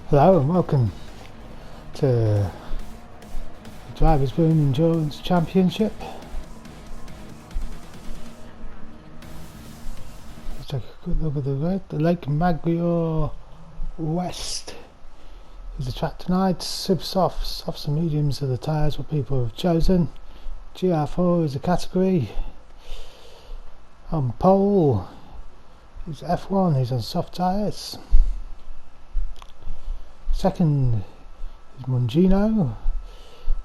Hello and welcome to the Driversroom Endurance Championship. Let's take a quick look at the road. The Lake Maggiore West is the track tonight. Super softs and mediums are the tyres what people have chosen. GR4 is the category. On pole is F1, he's on soft tyres. Second is Mungino,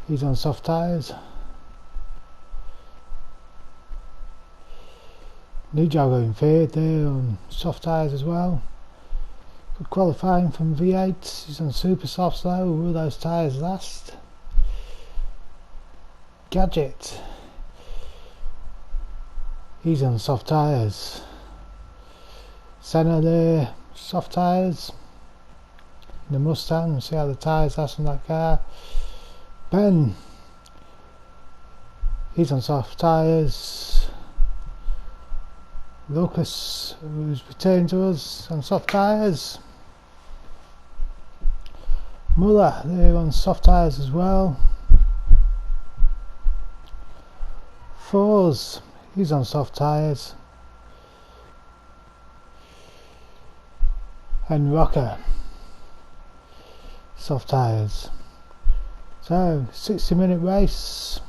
he's on soft tyres. Nijago in third there on soft tyres as well. Good qualifying from V8, he's on super softs though, will those tyres last? Gadget, he's on soft tyres. Senna there, soft tyres. The Mustang, see how the tyres last on that car. Ben, he's on soft tyres. Lucas, who's returned to us, on soft tyres. Muller, they're on soft tyres as well. Fours, he's on soft tyres. And Rocker, soft tyres. So 60-minute race.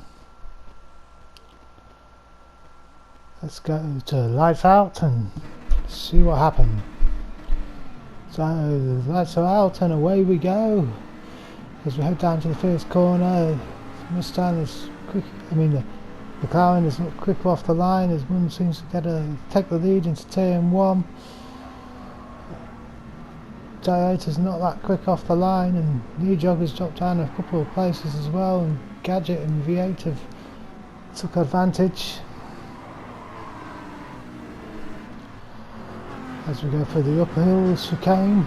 Let's go to lights out and see what happened. So the lights are out and away we go as we head down to the first corner. Mustang is quick, the McLaren is quick off the line as one seems to take the lead into turn one. Toyota's not that quick off the line, and New Joggers dropped down a couple of places as well, and Gadget and V8 have took advantage. As we go through the uphill chicane,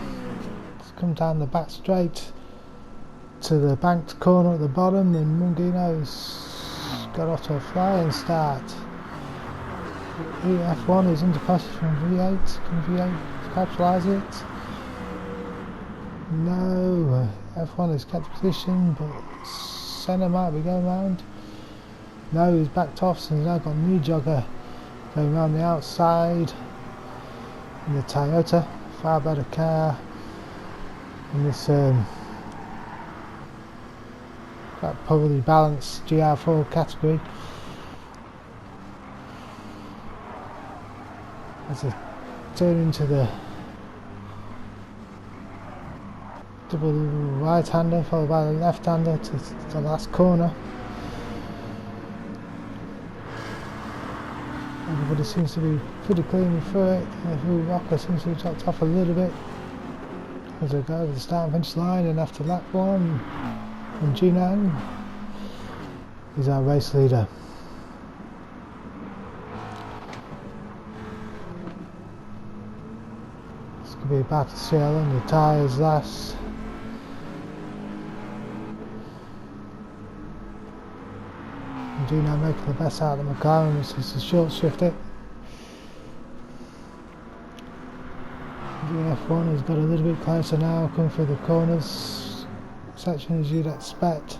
let's come down the back straight to the banked corner at the bottom, and Mungino's got off to a flying start. F1 is under pressure from V8. Can V8 capitalise it? No, F1 has kept position, but Senna might be going round. No, he's backed off, so he's now got New Jogger going round the outside. And the Toyota, far better car in this quite poorly balanced GR4 category. As I turn into the double right-hander followed by the left-hander to the last corner. Everybody seems to be pretty cleanly through it. The rocker seems to have dropped off a little bit as I go over the start and finish line, and after lap 1, and Gino is our race leader. This could be a battle to see how long the tyres last. And Gino making the best out of the McLaren, which is to short shift it. The F1 has got a little bit closer now, coming through the corners section as you'd expect.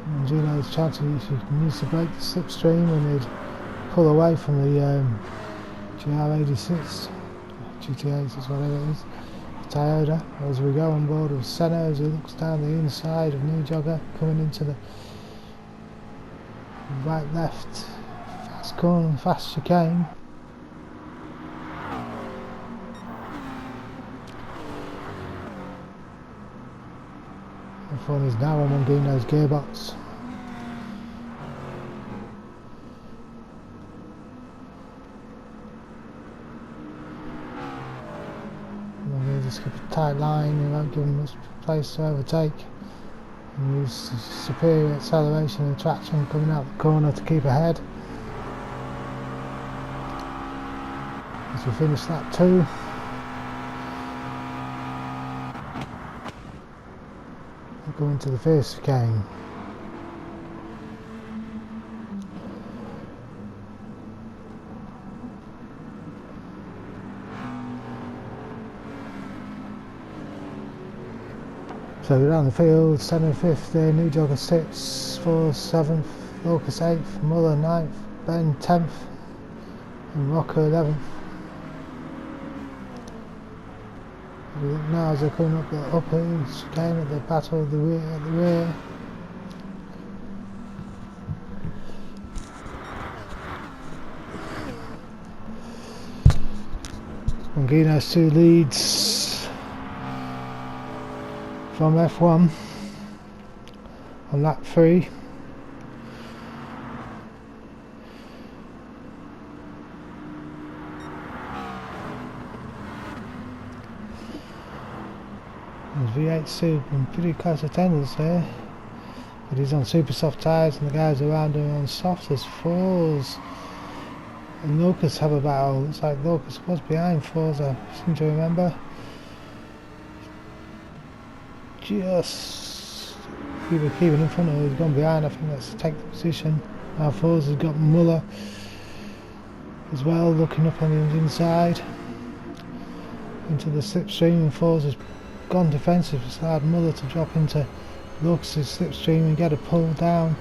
And Gino's chanting if he needs to break the slipstream and he'd pull away from the GR86, GT8 whatever it is, Toyota, as we go on board with Senna as he looks down the inside of New Jogger, coming into the right left fast corner and fast chicane. F1 is now on Mangino's gearbox. We'll just keep a tight line, he won't give him much place to overtake. And use superior acceleration and traction coming out the corner to keep ahead. As we finish lap 2. Go into the first chicane. So we're down the field, 7th, 5th there, New Jogger 6th, 4th, 7th, Locus 8th, Muller 9th, Ben 10th, and Rocker 11th. Now as they're coming up the upper chicane at the battle of the rear, at the rear. Mangino's 2 leads from F1 on lap 3. V8 super and pretty close attendance there, but he's on super soft tyres and the guys around him are on soft as 4s. And Locus have a battle. Looks like Locus was behind 4s, I seem to remember. Just either keeping in front or he's gone behind. I think that's to take the position. Now 4s has got Muller as well, looking up on the inside into the slipstream, and 4s has gone defensive. It's allowed Muller to drop into Lucas's slipstream and get a pull down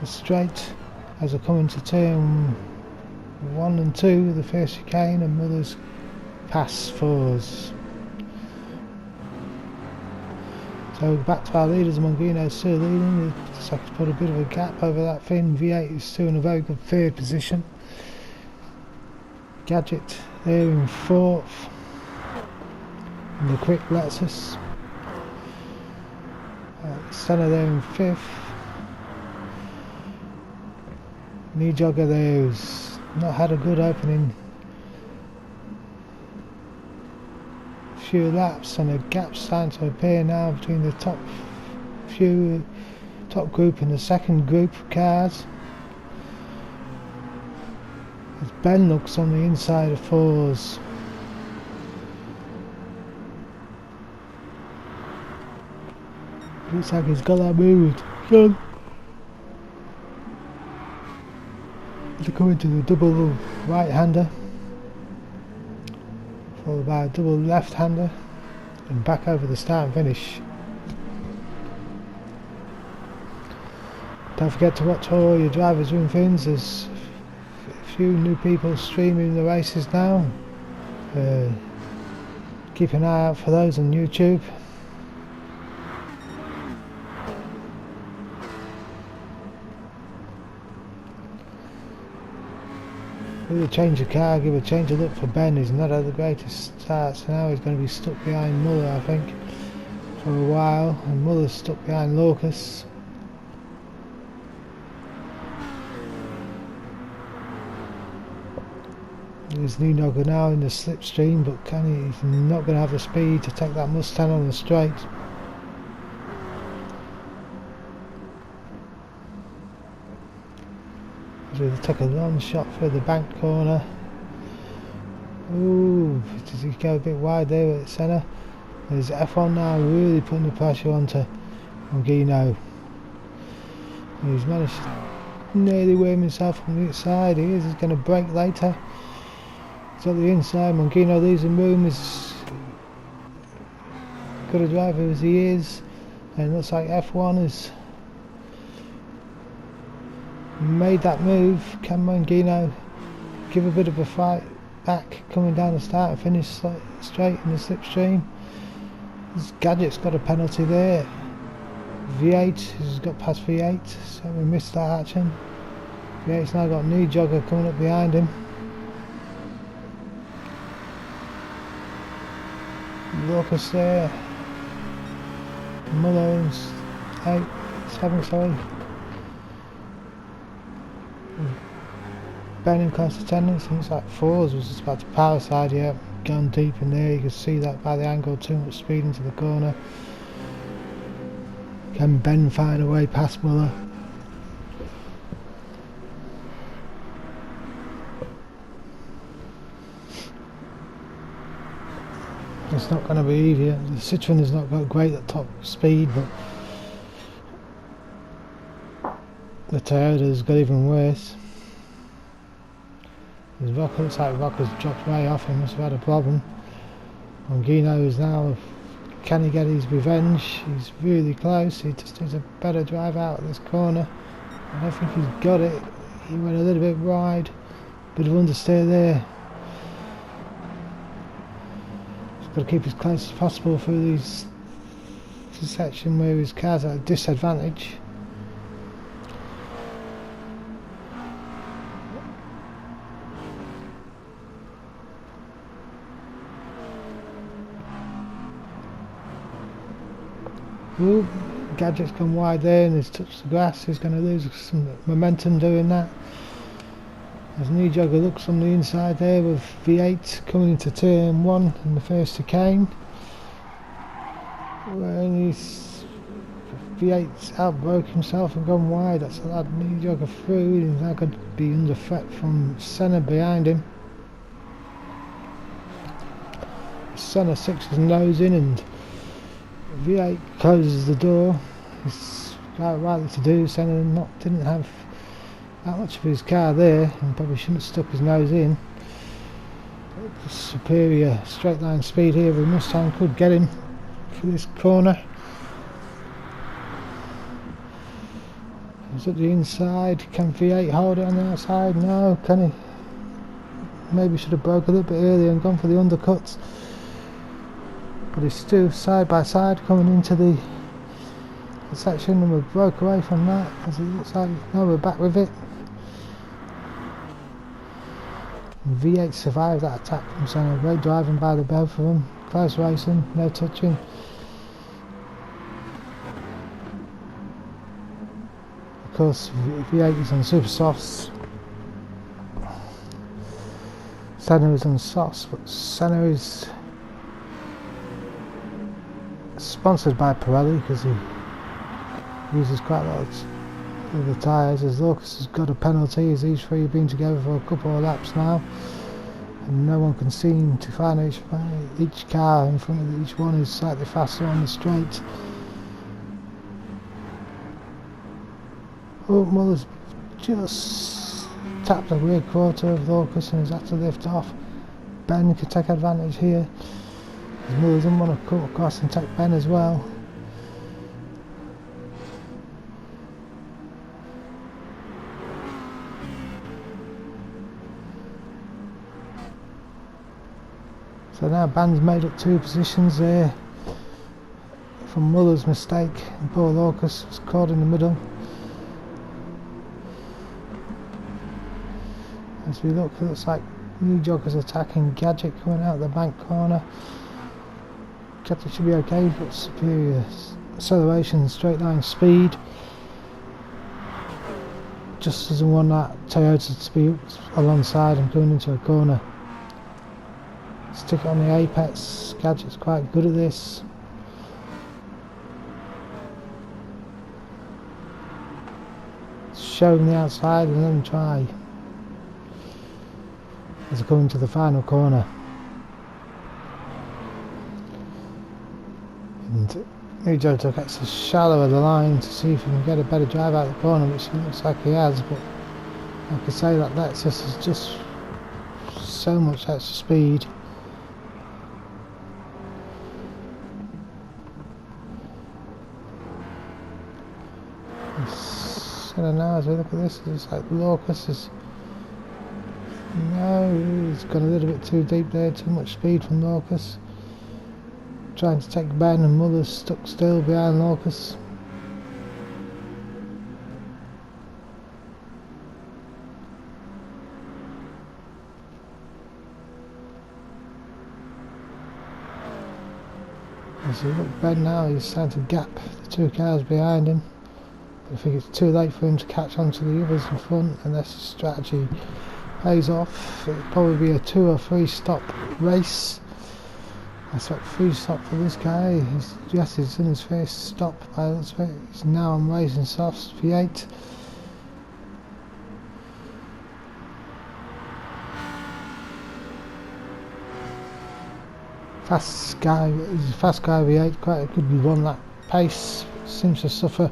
the straight as I come into turn 1 and 2, the first chicane, and Muller's past 4s. So back to our leaders. Mangino's still leading. Looks like he's put a bit of a gap over that fin. V8 is still in a very good 3rd position. Gadget there in 4th. And the quick Lexus. Senna there in 5th. New Jogger there who's not had a good opening few laps, and a gap starting to appear now between the top group and the second group of cars. As Ben looks on the inside of 4s. Looks like he's got that moved. Good. To come into the double right-hander, followed by a double left-hander, and back over the start and finish. Don't forget to watch all your drivers' room fins. There's a few new people streaming the races now. Keep an eye out for those on YouTube. With a change of car, give a change of look for Ben. He's not had the greatest start, so now he's going to be stuck behind Muller, I think, for a while, and Muller's stuck behind Locus. There's Ninoga now in the slipstream, but he's not going to have the speed to take that Mustang on the straight. So they took a long shot through the bank corner. Ooh, does he go a bit wide there at the centre? There's F1 now really putting the pressure onto Mangino. He's managed to nearly worm himself on the inside. He's going to brake later. He's on the inside. Mangino losing room. Is good a driver as he is, and it looks like F1 has made that move. Can Mangino give a bit of a fight back coming down the start and finish straight in the slipstream? This Gadget's got a penalty there. V8 has got past V8, so we missed that action. V8's now got new jogger coming up behind him. Lucas there. Muller's 8, 7, sorry. Ben in close attendance, looks like Fours was just about to power side here, gone deep in there. You can see that by the angle, too much speed into the corner. Can Ben find a way past Muller? It's not going to be easy. The Citroen has not got great at top speed, but the Toyota's got even worse. Looks like Rocker's dropped way off. He must have had a problem. Mangino is now, can he get his revenge? He's really close. He just needs a better drive out of this corner. I don't think he's got it. He went a little bit wide, bit of understeer there. He's got to keep as close as possible through this section where his car's at a disadvantage. Ooh, Gadget's gone wide there and he's touched the grass. He's going to lose some momentum doing that. As New Jogger looks on the inside there with V8 coming into turn 1 in the first chicane. When he's V8's outbroke himself and gone wide, that's allowed New Jogger through. He's now going to be under threat from Senna behind him. Senna 6 is nosing and V8 closes the door. It's quite rightly to do. Senna didn't have that much of his car there and probably shouldn't have stuck his nose in. The superior straight line speed here of the Mustang could get him for this corner. He's at the inside. Can V8 hold it on the outside? No. Can he? Maybe should have broke a little bit earlier and gone for the undercuts. But he's still side by side coming into the section, and we broke away from that as it looks like now we're back with it. V8 survived that attack from Senna. Great driving by the both of them. Close racing, no touching. Of course, V8 is on super softs. Senna is on softs, but Senna is sponsored by Pirelli because he uses quite a lot of the tyres. As Lucas has got a penalty as these three have been together for a couple of laps now and no one can seem to find each car in front of each one is slightly faster on the straight. Oh, Muller's just tapped the rear quarter of Lucas and has had to lift off. Ben could take advantage here. Muller doesn't want to cut across and take Ben as well. So now Ben's made up 2 positions there from Muller's mistake, and poor Lucas was caught in the middle. As we look, it looks like New Jogger's attacking Gadget coming out of the bank corner. Gadget should be okay, he's got superior acceleration and straight line speed. Just doesn't want that Toyota to be alongside and going into a corner Stick it on the apex. Gadget's quite good at this. Show them the outside and let them try. As I come into the final corner. And Jojo gets the shallow of the line to see if he can get a better drive out of the corner, which it looks like he has, but like I say, that Lexus is just so much extra speed. So now as we look at this, it's like Locus is... No, he's gone a little bit too deep there, too much speed from Locus. Trying to take Ben and Mother's stuck still behind Locus. As you look at Ben now, he's starting to gap the two cars behind him. I think it's too late for him to catch on to the others in front unless his strategy pays off. It'll probably be a 2 or 3 stop race. That's what 3 stop for this guy. He's in his first stop by the looks of it. He's now on Racing Soft's V8. Fast guy V8, quite a good 1 lap pace. Seems to suffer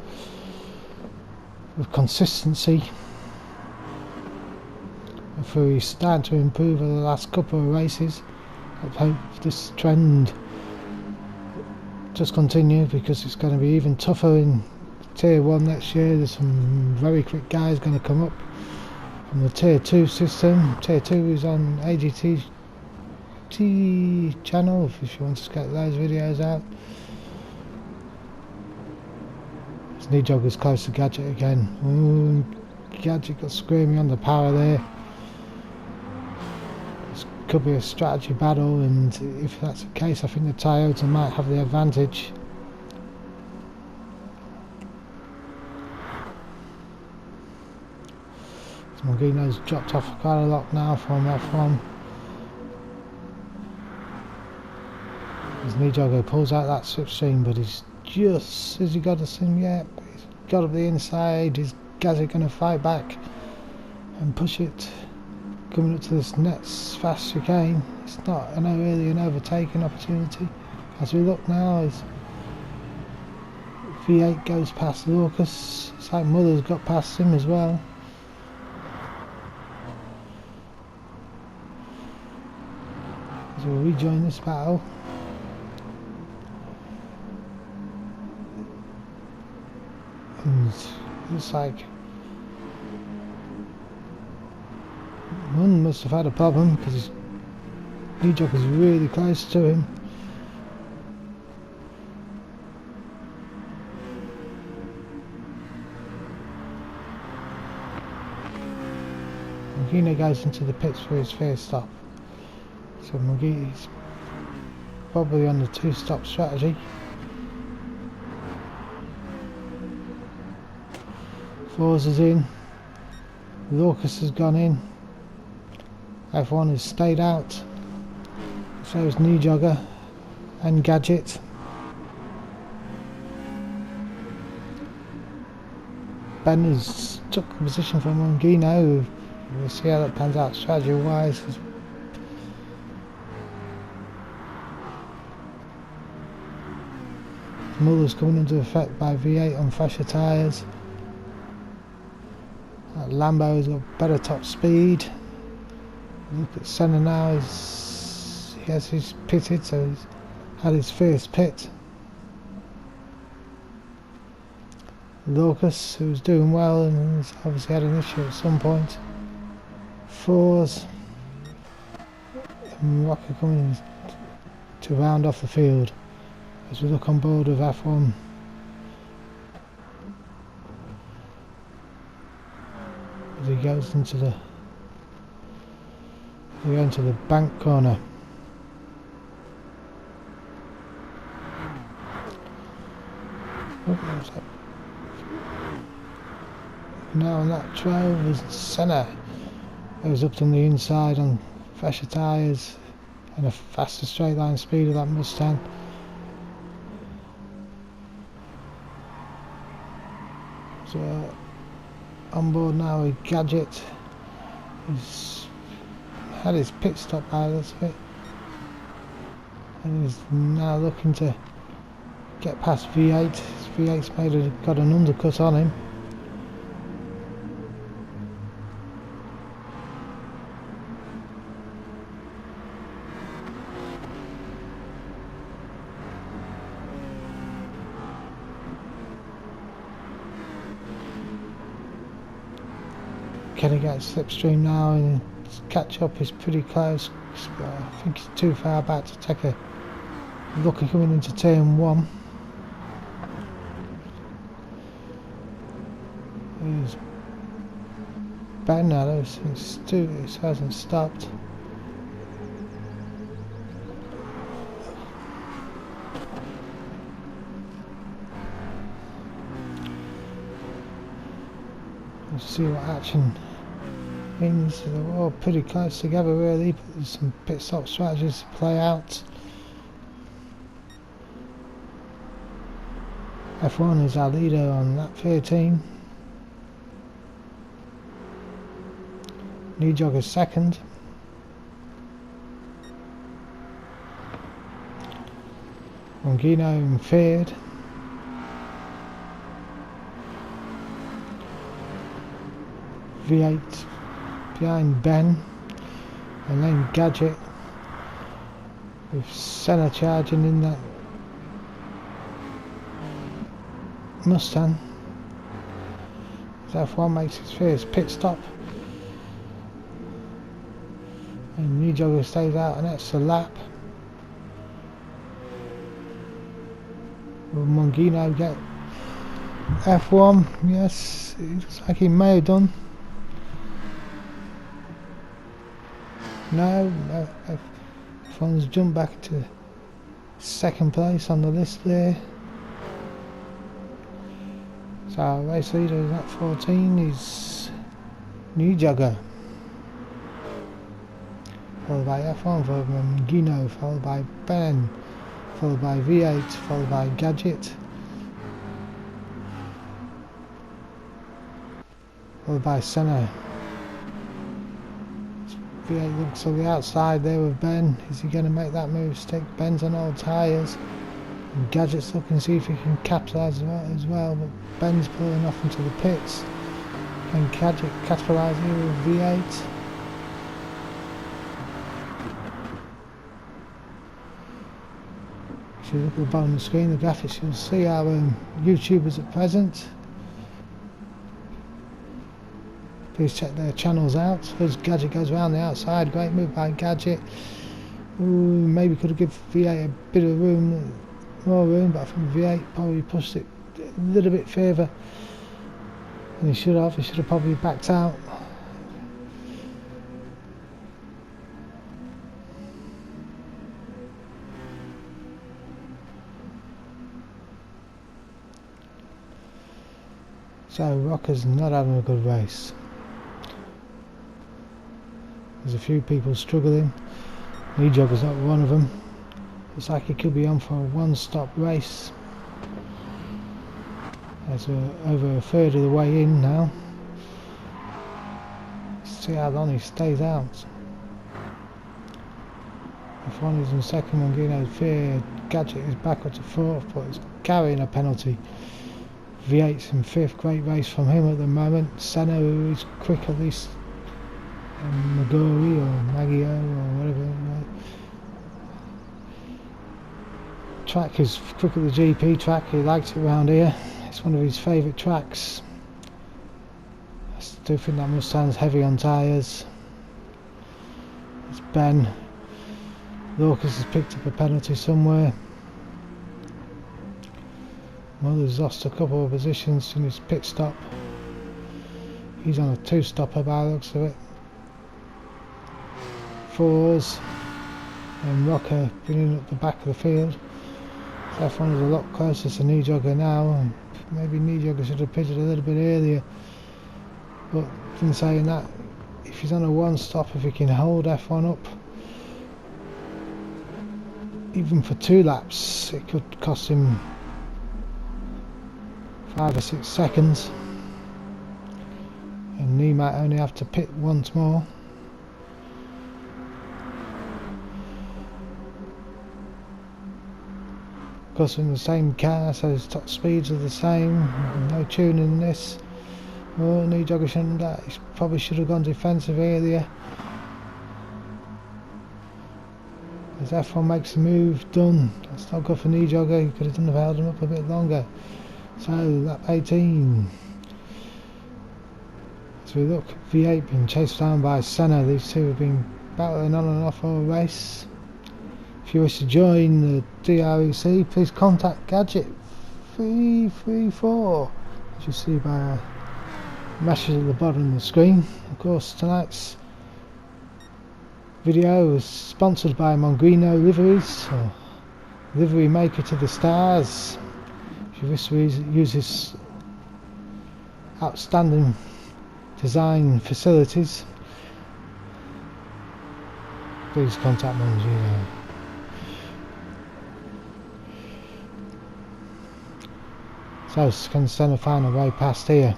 with consistency. Although he's starting to improve over the last couple of races. I hope this trend just continue, because it's going to be even tougher in Tier 1 next year. There's some very quick guys going to come up from the Tier 2 system. Tier 2 is on AGT channel if you want to get those videos out. Knee Jogger's close to Gadget again. Ooh, Gadget got screaming on the power there. This could be a strategy battle, and if that's the case, I think the Toyota might have the advantage. Mangino's dropped off quite a lot now from F1. As Knee Jogger pulls out that slipstream, but he's just as he got us in, yeah, he's got up the inside. Is Gadget going to fight back and push it? Coming up to this next fast chicane, it's not really an overtaking opportunity. As we look now, his V8 goes past Locus. It's like Mother's got past him as well. As we'll rejoin this battle. And it's like one must have had a problem, because his knee jock is really close to him. Mangino goes into the pits for his first stop, so Mangino's probably on the 2-stop strategy. Forza's in, Locus has gone in, F1 has stayed out, so is Knee Jogger and Gadget. Ben has took the position from Mangino. We'll see how that pans out strategy wise. Muller's coming into effect by V8 on fresher tyres. Lambo's got better top speed. Look at Senna now, he's pitted, so he's had his first pit. Locus, who's doing well and has obviously had an issue at some point. Fours and Rocker coming to round off the field as we look on board with F1. As he goes into the bank corner. Now on that 12 is Senna. Goes up on the inside on fresher tyres. and a faster straight line speed of that Mustang. So on board now with Gadget. He's had his pit stop out of it, and he's now looking to get past V8. V8's got an undercut on him. Can he get slipstream now and catch up? Is pretty close. I think he's too far back to take a look at coming into turn 1. He's Ben now, it hasn't stopped. Let's see what action means. They're all pretty close together really, but there's some pit stop strategies to play out. F1 is our leader on lap 13. New Jogger second. Mongino in third. V8 behind Ben, and then Gadget with Senna charging in that Mustang. F1 makes his first pit stop, and New Jogger stays out an extra lap. Will Mongino get F1? Yes, it looks like he may have done. No, F1's jumped back to second place on the list there. So our race leader is at 14 is New Jogger, followed by F1, followed by Mongino, followed by Ben, followed by V8, followed by Gadget, followed by Senna. V8 looks on the outside there with Ben. Is he going to make that move? Stick Ben's on old tyres. And Gadget's looking to see if he can capitalise as well, but Ben's pulling off into the pits. Can Gadget capitalise here with V8? If you look at the bottom of the screen, the graphics, you'll see our YouTubers at present. Please check their channels out. As Gadget goes around the outside, great move by Gadget. Ooh, maybe could have given V8 a bit of room, more room, but I think V8 probably pushed it a little bit further than he should have. He should have probably backed out. So Rocker's not having a good race. There's a few people struggling. New Jogger's not one of them. Looks like he could be on for a one-stop race. That's over a third of the way in now. Let's see how long he stays out. F1 is in second, Mongino's third. Gadget is back up to fourth, but he's carrying a penalty. V8's in fifth. Great race from him at the moment. Senna, who is quick at least. Magori or Maggio or whatever. Track is quick at the GP track. He likes it around here. It's one of his favourite tracks. I still think that Mustang's heavy on tyres. It's Ben. Lucas has picked up a penalty somewhere. Muller's lost a couple of positions in his pit stop. He's on a two-stopper by the looks of it. Fours and Rocker bringing up the back of the field. So F1 is a lot closer to New Jogger now, and maybe New Jogger should have pitched a little bit earlier. But in saying that, if he's on a one stop, if he can hold F1 up, even for 2 laps it could cost him 5 or 6 seconds, and he might only have to pit once more. Of course, in the same car, so his top speeds are the same. No tuning in this. Oh, knee jogger shouldn't have. He probably should have gone defensive earlier. As F1 makes a move, done. That's not good for knee jogger. He could have held him up a bit longer. So lap 18. As we look, V8 being chased down by Senna. These two have been battling on and off all race. If you wish to join the DREC, please contact Gadget 334, as you see by a message at the bottom of the screen. Of course, tonight's video is sponsored by Mongrino Liveries, or livery maker to the stars. If you wish to use this outstanding design facilities, please contact Mongrino. So can Senna find a way past here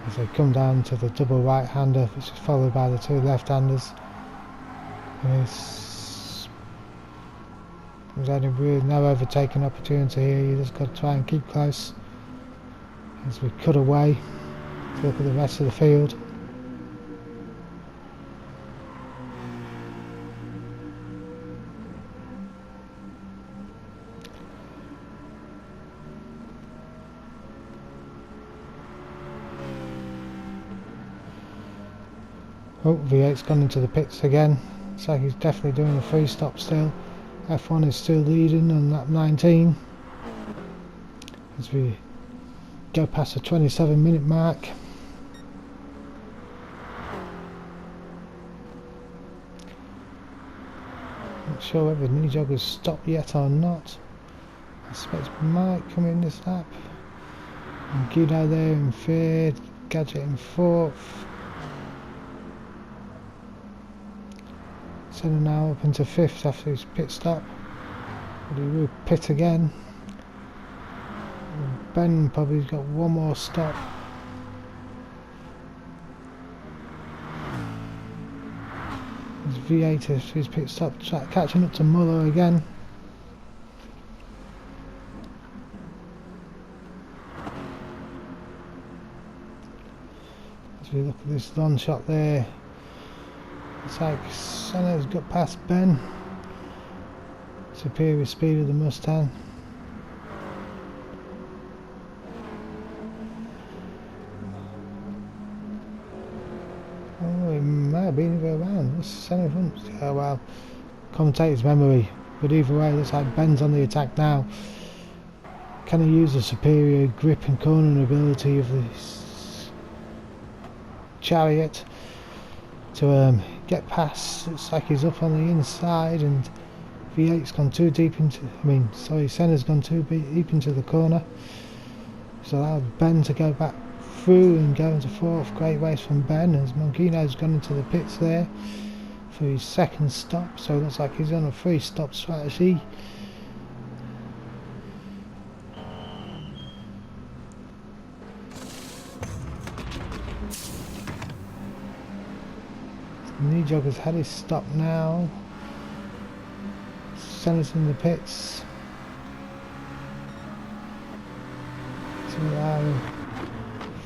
as they come down to the double right-hander, which is followed by the 2 left-handers. There's only really no overtaking opportunity here. You just got to try and keep close as we cut away to look at the rest of the field. Oh, V8's gone into the pits again. Looks like he's definitely doing a free stop still. F1 is still leading on lap 19 as we go past the 27-minute mark. Not sure whether knee jogger's stopped yet or not. I suspect it might come in this lap. And Guido there in 3rd, Gadget in 4th. Senna now up into 5th after his pit stop, but he will pit again. And Ben probably got one more stop. His V8 after his pit stop, catching up to Muller again. As we look at this long shot there, it's like Senna's got past Ben. Superior speed of the Mustang. Oh, it might have been the other way around. Senna front. Oh well, commentator's memory. But either way, looks like Ben's on the attack now. Can he use the superior grip and cornering ability of this chariot to get past? Looks like he's up on the inside, and V8's gone too deep into, Senna's gone too deep into the corner. It's allowed Ben to go back through and go into 4th. Great race from Ben as Mongrino's gone into the pits there for his 2nd stop, so it looks like he's on a 3-stop strategy. Knee jogger's had his stop now. Senna's in the pits to allow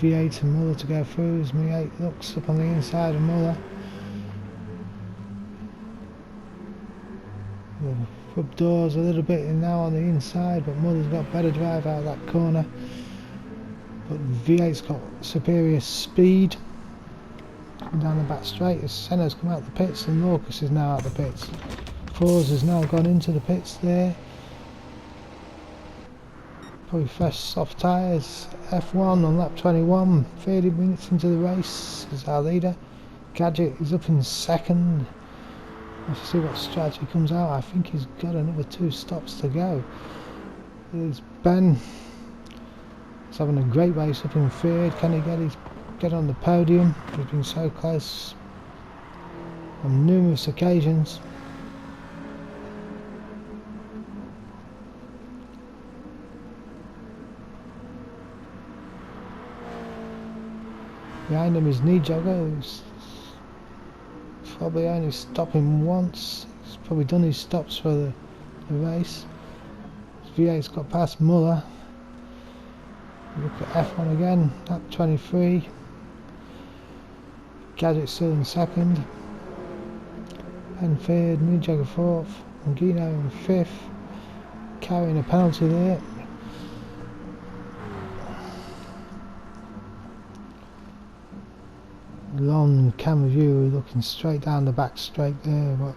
V8 and Muller to go through as V8 looks up on the inside of Muller. The front doors a little bit now on the inside, but Muller's got better drive out of that corner. But V8's got superior speed. Down the back straight as Senna's come out the pits, and Lucas is now out the pits. Forza has now gone into the pits there. Probably fresh soft tyres. F1 on lap 21, 30 minutes into the race is our leader. Gadget is up in 2nd. Let's see what strategy comes out. I think he's got another 2 stops to go. There's Ben. He's having a great race up in 3rd. Can he get on the podium? He's been so close on numerous occasions. Behind him is Knee Jogger, who's probably only stopping once. He's probably done his stops for the race. V8's got past Muller. Look at F1 again, lap 23. Gadget still in second. And third, Knee Jogger fourth. Mangino in fifth. Carrying a penalty there. Long camera view looking straight down the back straight there. But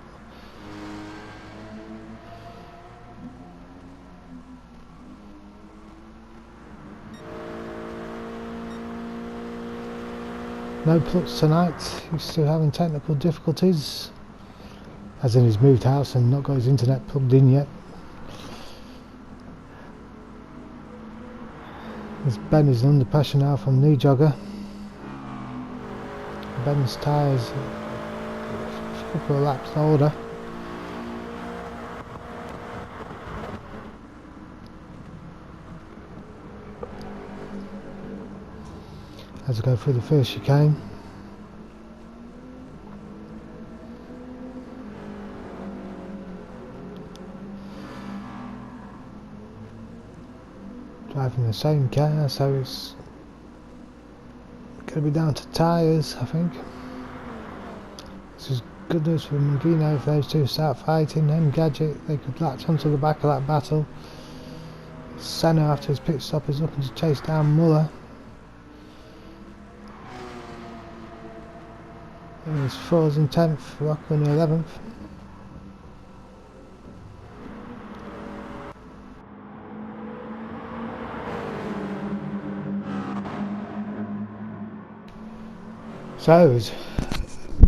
no Plutz tonight. He's still having technical difficulties, as in he's moved house and not got his internet plugged in yet. As Ben is under pressure now from Knee Jogger. Ben's tyres a couple of laps older. As I go through the first chicane. Driving the same car, so it's going to be down to tyres, I think. This is good news for Mangino if those two start fighting. Him, Gadget, they could latch onto the back of that battle. Senna, after his pit stop, is looking to chase down Muller. There's Fours in 10th, Rocco in 11th. So it's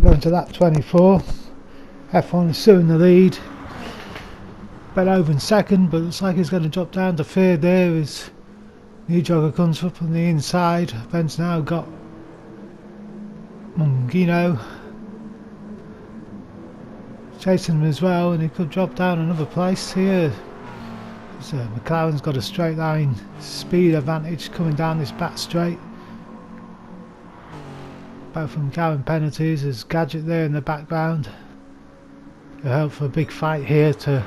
going to lap 24. F1 is still in the lead. Ben over in second, but looks like he's going to drop down to third there as Knee Jogger comes up on the inside. Ben's now got Mangino chasing him as well, and he could drop down another place here. So McLaren's got a straight line speed advantage coming down this back straight. Both of them carrying penalties. There's Gadget there in the background. They hope for a big fight here to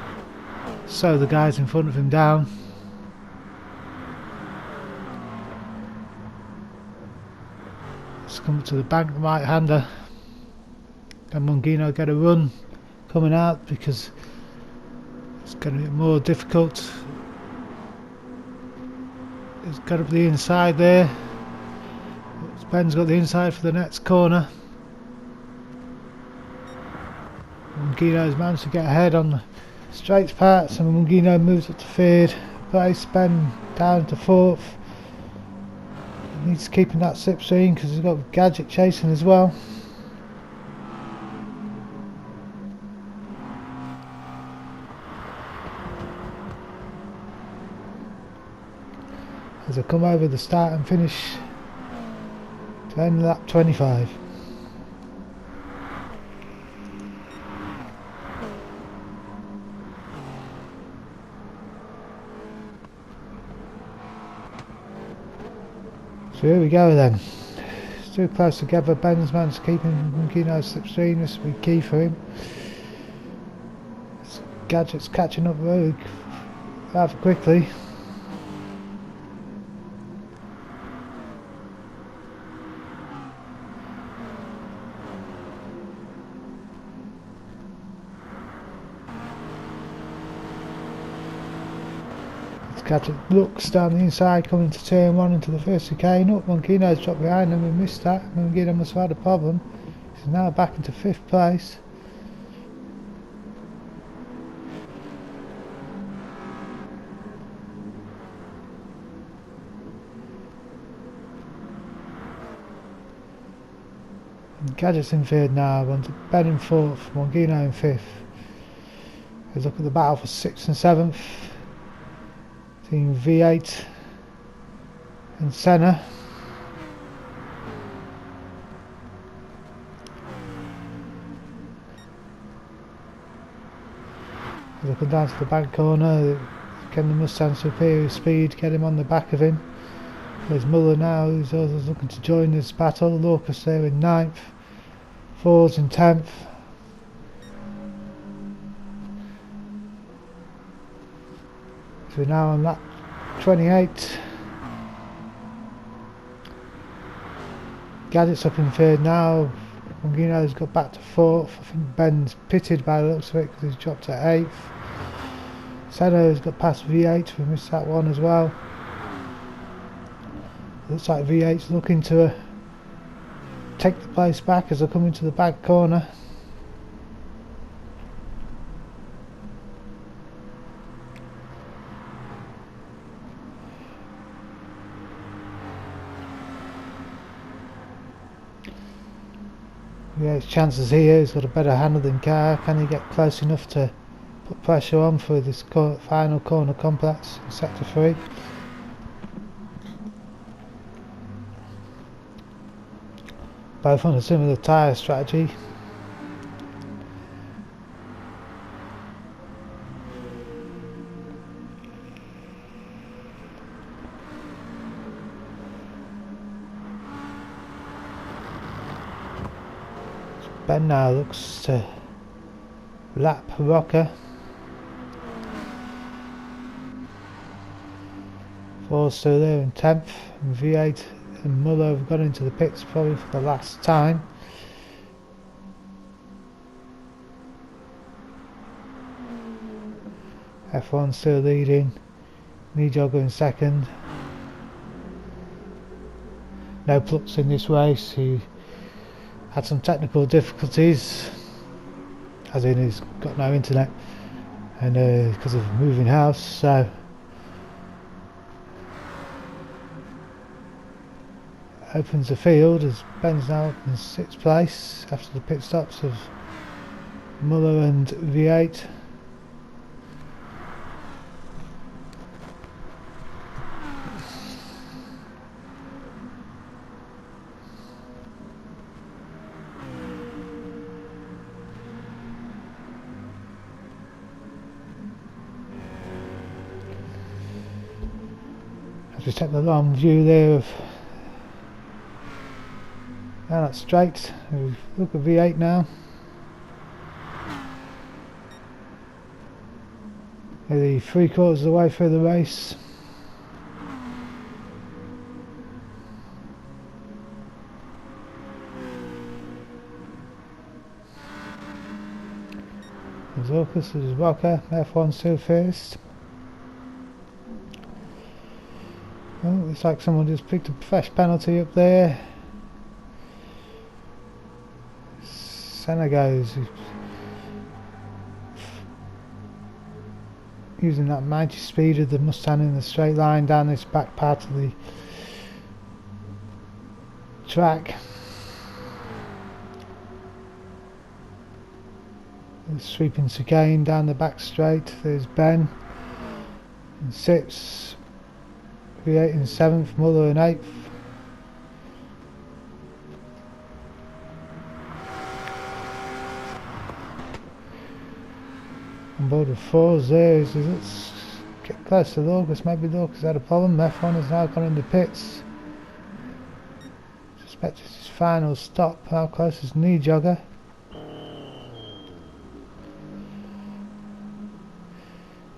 slow the guys in front of him down. Let's come up to the bank right hander. Can Mangino get a run coming out, because it's going to be more difficult. He's got up the inside there. Ben's got the inside for the next corner. Mangino's managed to get ahead on the straight part, so Mangino moves up to third place. Ben down to fourth. He needs to keep in that slipstream because he's got Gadget chasing as well. As I come over the start and finish to end lap 25. So here we go then. Still close together. Ben's managed to keep Mangino's slipstream. This will be key for him. Gadget's catching up rather quickly. Gadget looks down the inside, coming to turn one into the first chicane. Up, Mangino's dropped behind him and missed that. Mangino must have had a problem. He's now back into 5th place. And Gadget's in 3rd now, Ben in 4th, Mangino in 5th. Let's look at the battle for 6th and 7th. Team V8 and Senna. Looking down to the back corner, can the Mustang superior speed get him on the back of him? There's Muller now, who's also looking to join this battle. Locust there in 9th, Fords in 10th. So we're now on lap 28. Gadget's up in 3rd now. Mangino's got back to 4th. I think Ben's pitted by the looks of it because he's dropped to 8th. Senna's got past V8, we missed that one as well. Looks like V8's looking to take the place back as they come into the back corner. Yeah, his chances here, he's got a better handle than car. Can he get close enough to put pressure on for this final corner complex in sector 3? Both on a similar tyre strategy. Ben now looks to lap Rocker. Ford's still there in 10th, and V8 and Muller have gone into the pits probably for the last time. F1 still leading, Nijogger in 2nd. No Plux in this race, he had some technical difficulties, as in he's got no internet and because of moving house, so opens the field as Ben's now up in 6th place after the pit stops of Muller and V8. As we take the long view there of now that's straight. We look at V8 now. Nearly 3/4 of the way through the race. There's Locust, there's Rocker, F1 still first. Oh, looks like someone just picked a fresh penalty up there. Senna goes using that mighty speed of the Mustang in the straight line down this back part of the track. The sweeping chicane down the back straight. There's Ben in 6th, V8 in 7th, Muller in 8th. On board with 4s there, let's get close to Locust. Maybe Locust had a problem. F1 has now gone into pits. Suspect it's his final stop. How close is Nijogger?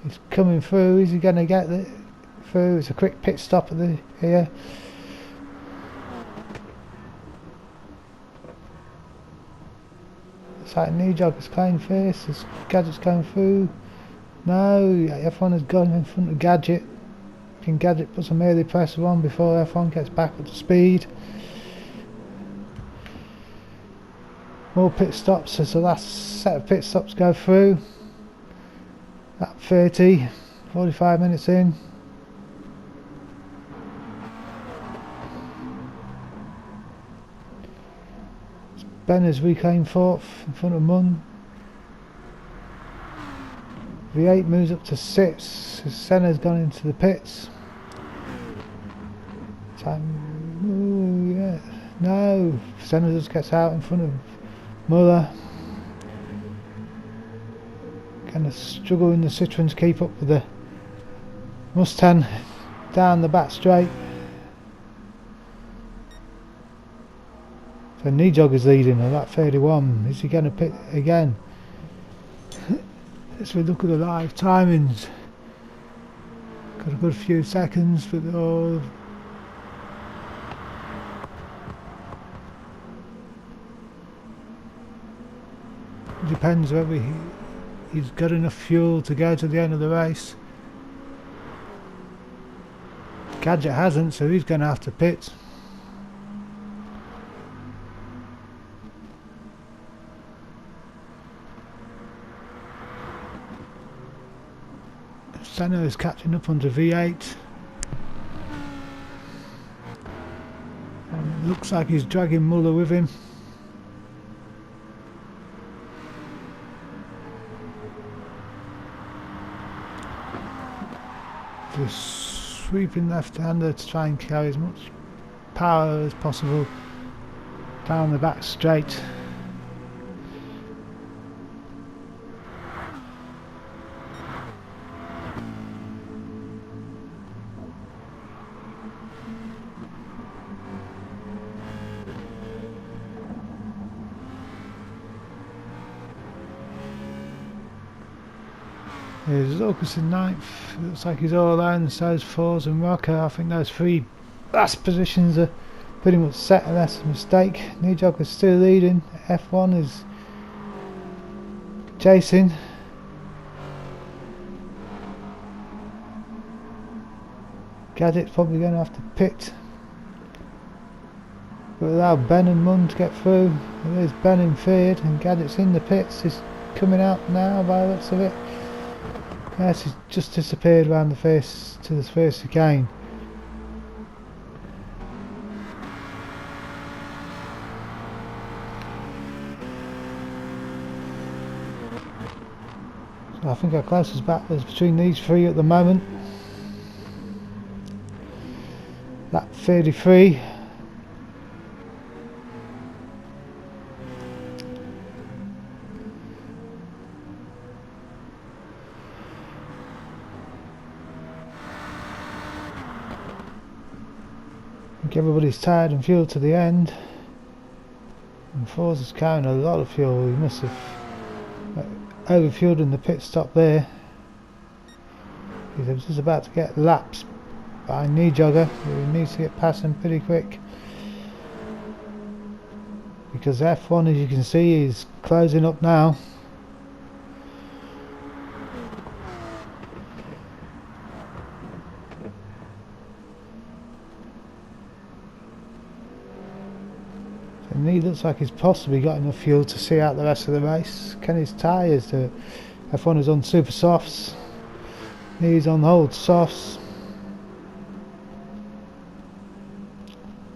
He's coming through. Is he going to get it through? It's a quick pit stop at the here. It's like Nijogger's playing first. His Gadget's going through. No, F1 has gone in front of Gadget. Can Gadget put some early pressure on before F1 gets back up to speed? More pit stops as the last set of pit stops go through. At 45 minutes in. Ben has reclaimed 4th in front of Munn. V8 moves up to 6th. Senna's gone into the pits. Ooh, yeah. No, Senna just gets out in front of Muller. Kind of struggling the Citroen to keep up with the Mustang down the back straight. So Nijog is leading at that 31. Is he going to pit again? Let's look at the live timings. Got a good few seconds, but oh, depends whether he's got enough fuel to go to the end of the race. Gadget hasn't, so he's going to have to pit. Senna is catching up onto V8. And it looks like he's dragging Muller with him. Just sweeping left-hander to try and carry as much power as possible down the back straight. There's Lucas in 9th, looks like he's all alone, so is Fours and Rocker. I think those three last positions are pretty much set unless a mistake. Nijog is still leading, F1 is chasing. Gadget's probably going to have to pit, but allow Ben and Munn to get through. There's Ben in third and Gadget's in the pits, he's coming out now by the looks of it. Yes, he's just disappeared around the face to the first again. So I think our closest battle is between these three at the moment. That 33. Everybody's tired and fueled to the end, and Fours is carrying a lot of fuel. He must have overfueled in the pit stop there. He's just about to get lapped by Nijogger, who needs to get past him pretty quick, because F1, as you can see, is closing up now. And he looks like he's possibly got enough fuel to see out the rest of the race. Can his tyres do it? F1 is on super softs. He's on old softs.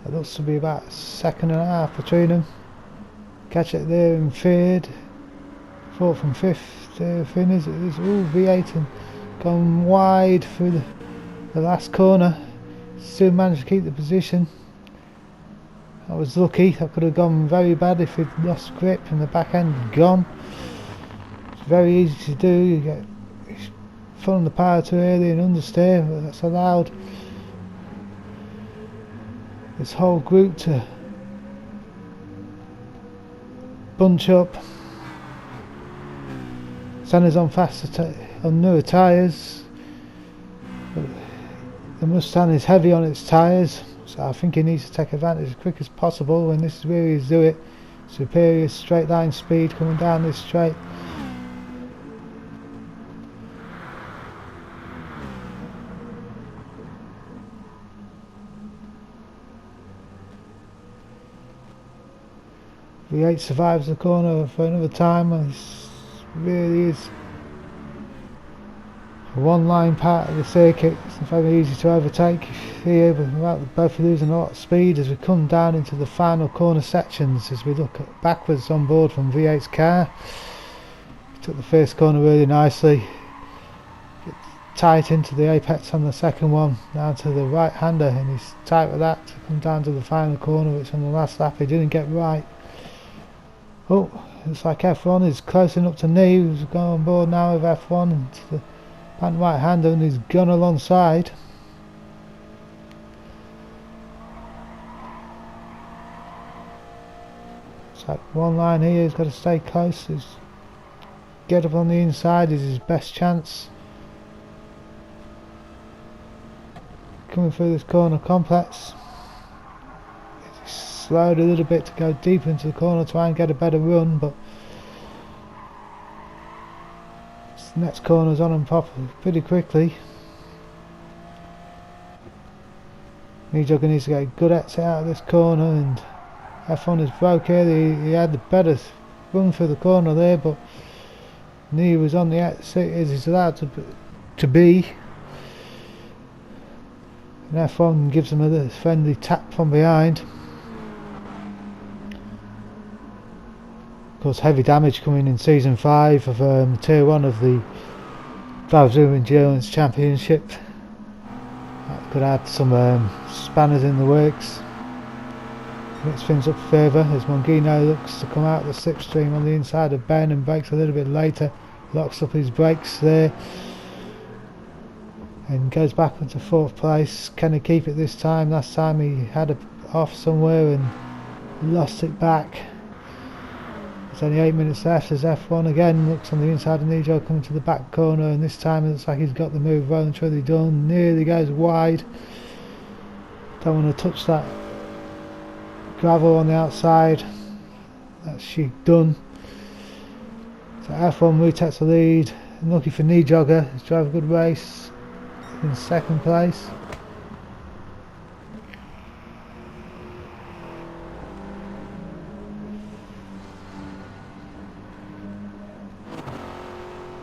It looks to be about a second and a half between them. Catch it there in third. Fourth and fifth finish. It's all V8 and gone wide through the last corner. Still managed to keep the position. I was lucky. That could have gone very bad if he'd lost grip and the back end had gone. It's very easy to do. You get filling the power too early and understeer, but that's allowed this whole group to bunch up. Senna's on faster on newer tyres. The Mustang is heavy on its tyres. So I think he needs to take advantage as quick as possible, and this is where he's do it. Superior straight line speed coming down this straight. V8 survives the corner for another time, and this really is a one-line part of the circuit. It's very easy to overtake here, but without both losing a lot of speed as we come down into the final corner sections. As we look backwards on board from V8's car, he took the first corner really nicely, tight into the apex on the second one, down to the right-hander, and he's tight with that to come down to the final corner, which on the last lap he didn't get right. Oh, looks like F1 is closing up to Knee, who's gone on board now with F1 into the back right-hander, and he's gone alongside. like one line here, he's got to stay close. Get up on the inside is his best chance. Coming through this corner complex. He's slowed a little bit to go deeper into the corner, try and get a better run, but this next corner's on him pretty quickly. Nijogger needs to get a good exit out of this corner, and F1 is broke here. He had the better run through the corner there, but Nia was on the exit as he's allowed to be. And F1 gives him a friendly tap from behind. Of course, heavy damage coming in season 5 of tier 1 of the Driversroom Endurance Championship. That could add some spanners in the works. Mix things up further as Mongino looks to come out the slipstream on the inside of Ben and brakes a little bit later. Locks up his brakes there and goes back into 4th place. Can he keep it this time? Last time he had it off somewhere and lost it back. There's only 8 minutes left as F1 again looks on the inside of Nijogger coming to the back corner, and this time it looks like he's got the move well and truly done. Nearly goes wide. Don't want to touch that gravel on the outside. That's she done. So F1 retakes the lead. And lucky for Nijogger, he's drove a good race in 2nd place.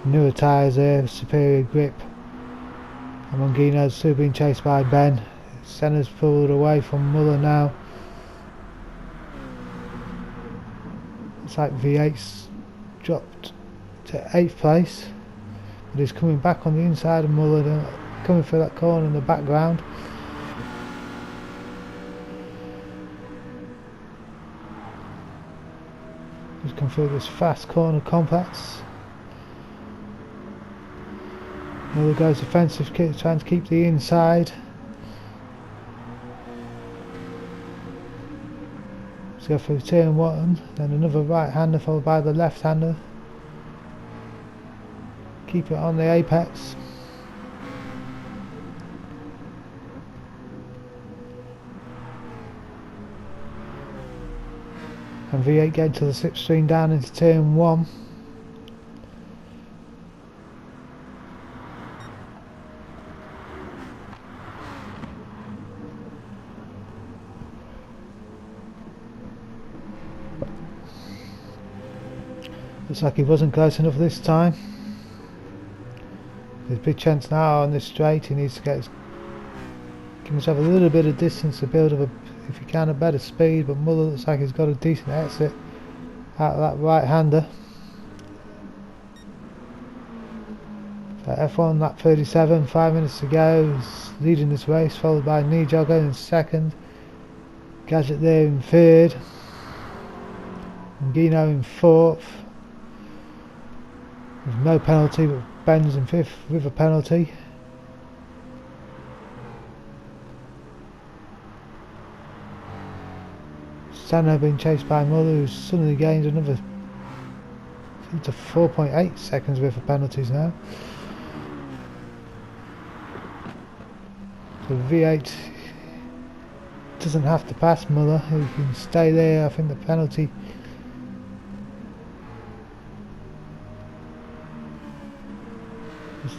Newer tyres there, superior grip. And Mongino's still being chased by Ben. Senna's pulled away from Muller now. It's like V8's dropped to 8th place, but he's coming back on the inside of Muller, coming through that corner in the background. He's come through this fast corner complex. Muller goes offensive, trying to keep the inside. Let's go through turn 1, then another right-hander followed by the left-hander. Keep it on the apex. And V8 getting to the slipstream down into turn 1. Looks like he wasn't close enough this time. There's a big chance now on this straight. He needs to give himself a little bit of distance to build up, if he can, a better speed. But Muller looks like he's got a decent exit out of that right-hander. So F1 lap 37, 5 minutes to go. He's leading this race, followed by Nijogger in 2nd. Gadget there in 3rd. Mongino in 4th. There's no penalty, but Ben's in 5th with a penalty. Senna being chased by Muller, who's suddenly gained another to 4.8 seconds worth of penalties now. So V8 doesn't have to pass Muller, he can stay there. I think the penalty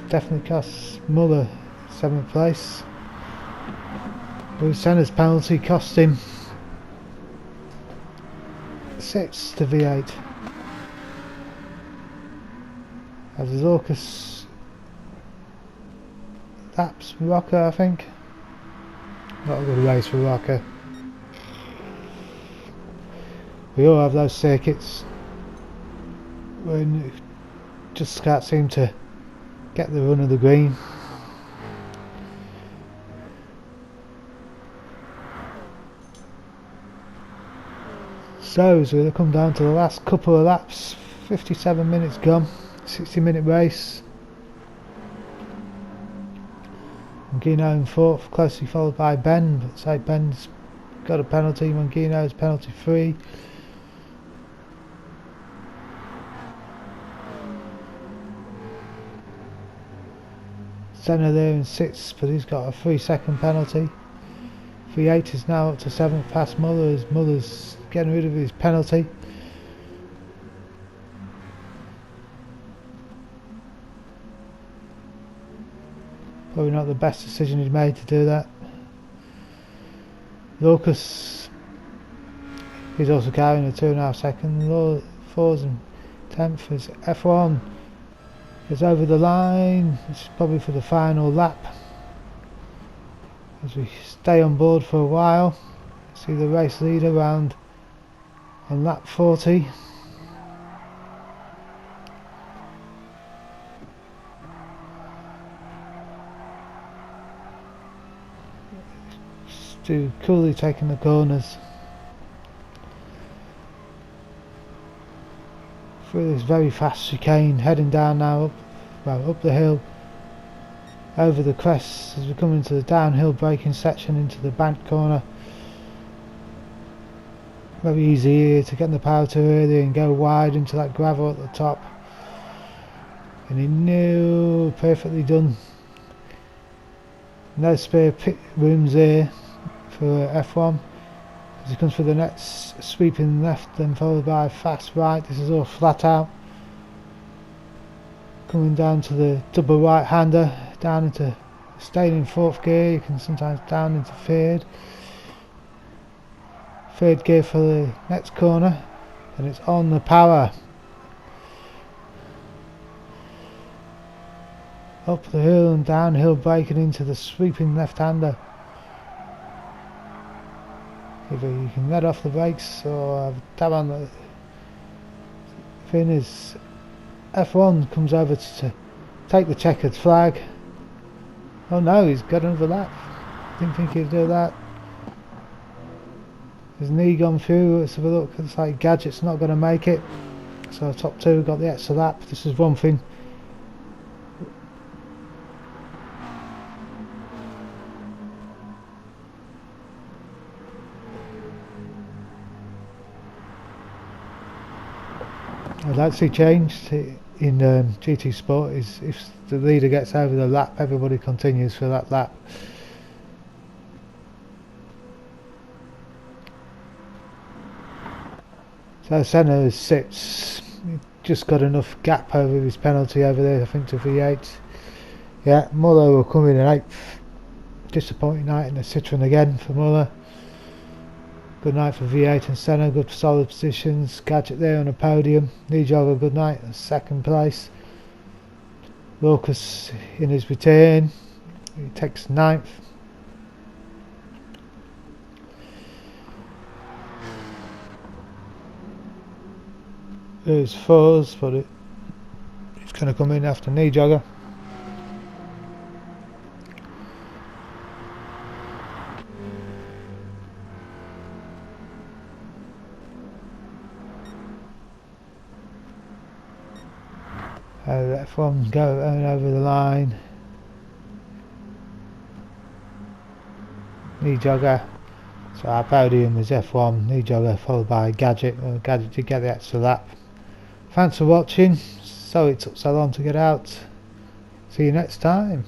definitely costs Muller 7th place. Senna's penalty cost him 6 to V8. As Zorkus laps Rocker, I think. Not a good race for Rocker. We all have those circuits when you just can't seem to get the run of the green. So as we come down to the last couple of laps, 57 minutes gone, 60-minute race. Mongino in 4th, closely followed by Ben, but say Ben's got a penalty, Mongino's penalty free. Senna there in 6th, but he's got a 3-second penalty. V8 is now up to 7th past Muller, as Muller's getting rid of his penalty. Probably not the best decision he's made to do that. Lucas, he's also carrying a 2.5 second. 4th and 10th is F1. It's over the line. It's probably for the final lap. As we stay on board for a while, see the race leader round on lap 40. Stu coolly taking the corners through this very fast chicane, heading down now up the hill, over the crests as we come into the downhill braking section, into the banked corner. Very easy here to get in the power too early and go wide into that gravel at the top. And he knew, perfectly done. No spare pit rooms here for F1 as he comes for the next sweeping left, then followed by a fast right. This is all flat out. Coming down to the double right hander, down into staying in 4th gear, you can sometimes down into 3rd gear for the next corner, and it's on the power. Up the hill and downhill braking into the sweeping left hander. Either you can let off the brakes or tap on the thing. As F1 comes over to take the checkered flag. Oh no, he's got another lap. Didn't think he'd do that. His knee gone through. Let's have a look. It's like Gadget's not going to make it. So top 2 got the extra lap. This is one thing. I'd like to see changed in GT Sport is if the leader gets over the lap, everybody continues for that lap. So Senna sits, just got enough gap over his penalty over there, I think, to V8. Yeah, Muller will come in at 8th. Disappointing night in the Citroen again for Muller. Good night for V8 and Senna, good solid positions. Gadget there on the podium. Nijogger, good night, 2nd place. Lucas in his return, he takes 9th. There's 4s, but it's going to come in after Nijogger. F1 going over the line. Nijogger. So our podium is F1, Nijogger followed by Gadget. Gadget did get the extra lap. Thanks for watching. Sorry it took so long to get out. See you next time.